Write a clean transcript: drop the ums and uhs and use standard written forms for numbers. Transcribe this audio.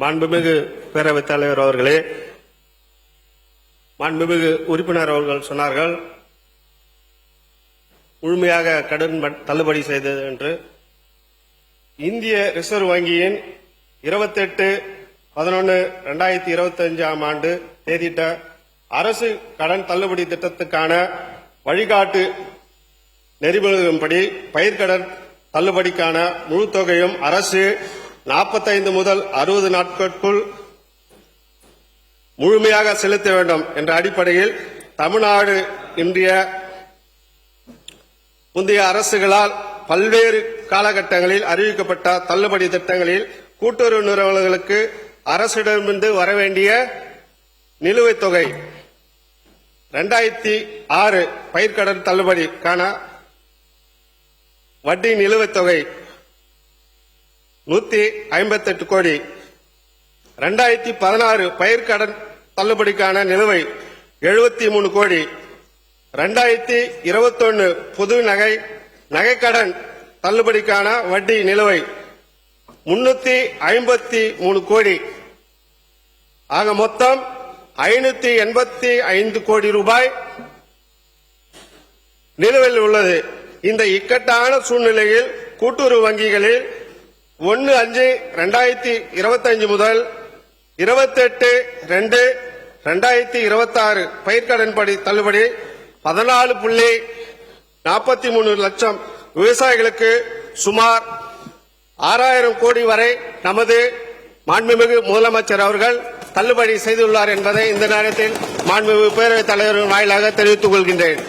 மாண்புமிகு பேரவைத் தலைவர் அவர்களே, மாண்புமிகு உறுப்பினர் அவர்கள் சொன்னார்கள் முழுமையாக கடன் தள்ளுபடி செய்தது என்று. இந்திய ரிசர்வ் வங்கியின் 28/11/2025 ஆண்டு தேதியிட்ட அரசு கடன் தள்ளுபடி திட்டத்துக்கான வழிகாட்டு நெறிமுறைகளின்படி பயிர்க்கடன் தள்ளுபடிக்கான முழு தொகையும் அரசு 45 முதல் 60 நாட்களுக்குள் முழுமையாக செலுத்த வேண்டும் என்ற அடிப்படையில் தமிழ்நாடு முந்தைய அரசுகளால் பல்வேறு காலகட்டங்களில் அறிவிக்கப்பட்ட தள்ளுபடி திட்டங்களில் கூட்டுறவு நிறுவனங்களுக்கு அரசிடமிருந்து வரவேண்டிய நிலுவைத் தொகை 2006 பயிர்க்கடன் தள்ளுபடிக்கான வட்டி நிலுவைத் தொகை 158 கோடி, 2016 பயிர்க்கடன் தள்ளுபடிக்கான நிலுவை 73 கோடி, 2021 பொது நகைக்கடன் தள்ளுபடிக்கான வட்டி நிலுவை 353 கோடி ஆக மொத்தம் 585 கோடி ரூபாய் நிலுவையில் உள்ளது. இந்த இக்கட்டான சூழ்நிலையில் கூட்டுறவு வங்கிகளில் 1/5/2025 முதல் 28/2/2026 பயிர்க்கடன் தள்ளுபடி 14.43 லட்சம் விவசாயிகளுக்கு சுமார் 6000 கோடி வரை நமது மாண்புமிகு முதலமைச்சர் அவர்கள் தள்ளுபடி செய்துள்ளார் என்பதை இந்த நேரத்தில் மாண்புமிகு பேரவைத் தலைவர் வாயிலாக தெரிவித்துக் கொள்கின்றேன்.